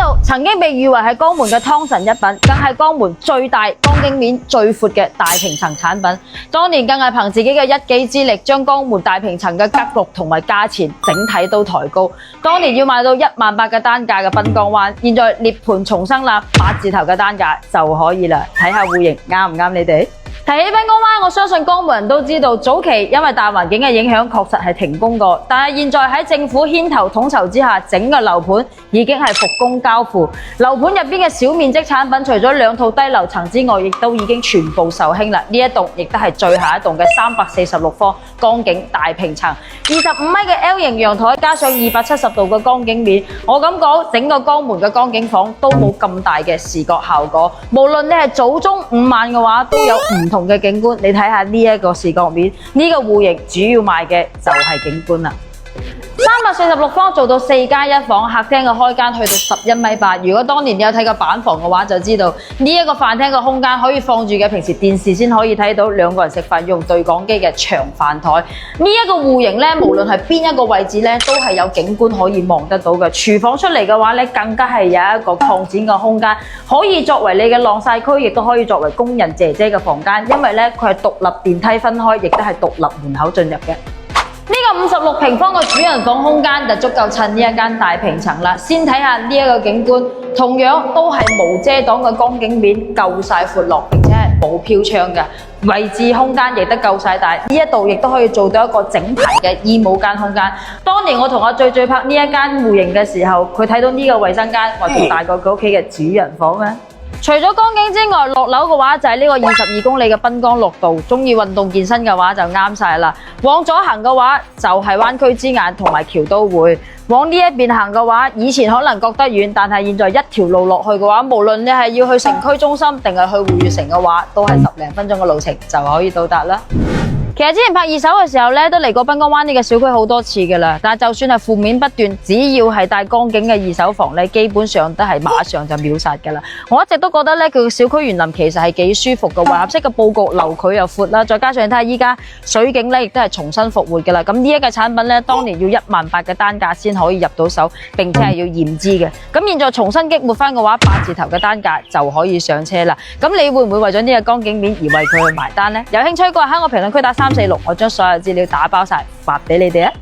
度曾經被譽為係江門嘅湯臣一品，更係江門最大、江景面最闊嘅大平層產品。當年更係憑自己嘅一己之力，將江門大平層嘅格局同埋價錢整體都抬高。當年要賣到18000嘅單價嘅濱江灣，現在涅槃重生啦，8字頭嘅單價就可以啦。睇下戶型啱唔啱你哋？提起濱江灣，我相信江門人都知道，早期因為大環境嘅影響，確實係停工過。但係現在喺政府牽頭統籌之下，整個樓盤已經係復工交付。樓盤入邊嘅小面積產品，除咗2套低樓層之外，亦都已經全部售罄啦。呢一棟亦都係最後一棟嘅346方江景大平層，25米嘅 L 型陽台，加上270度嘅江景面，我敢講整個江門嘅江景房都冇咁大嘅視覺效果。無論你係早中午晚嘅話，都有唔同嘅景觀。你睇下呢一個視覺面，呢個戶型主要賣嘅就係景觀啦。346方做到4+1房，客廳嘅開間去到11.8米。如果當年你有睇過板房嘅話，就知道呢一個飯廳嘅空間可以放住嘅平時電視先可以睇到2個人食飯用對講機嘅長飯台。呢一個戶型咧，無論係邊一個位置咧，都係有景觀可以望得到嘅。廚房出嚟嘅話咧，更加係有一個擴展嘅空間，可以作為你嘅晾曬區，亦都可以作為工人姐姐嘅房間，因為咧佢係獨立電梯分開，亦都係獨立門口進入嘅。呢個56平方嘅主人房空間就足夠襯呢一間大平層啦。先睇下呢一個景觀，同樣都係無遮擋嘅江景面，夠晒闊落，並且係冇飄窗嘅位置空間，亦都夠晒大。呢一度亦都可以做到一個整排嘅衣帽間空間。當年我同阿最拍呢一間戶型嘅時候，佢睇到呢個衛生間，話仲大過佢屋企嘅主人房咩？除咗江景之外，落樓嘅話就係呢個22公里嘅濱江綠道，中意運動健身嘅話就啱晒啦。往左行嘅話就係灣區之眼同埋橋都會，往呢一邊行嘅話，以前可能覺得遠，但係現在一條路落去嘅話，無論你係要去城區中心定係去匯悅城嘅話，都係10零分鐘嘅路程就可以到達啦。其實之前拍二手嘅時候咧，都嚟過濱江灣呢個小區好多次噶啦。但係就算係負面不斷，只要係帶江景嘅二手房咧，基本上都係馬上就秒殺噶啦。我一直都覺得咧，佢個小區園林其實係幾舒服嘅，混合式嘅佈局，樓距又闊啦，再加上你睇下依家水景咧，亦都係重新復活噶啦。咁呢一個產品咧，當年要18000嘅單價先可以入到手，並且係要驗資嘅。咁現在重新激活翻嘅話，8字頭嘅單價就可以上車啦。咁你會唔會為咗呢個江景面而為佢去埋單呢？有興趣嘅話喺我評論區打346，我將所有資料打包晒發俾你哋啊！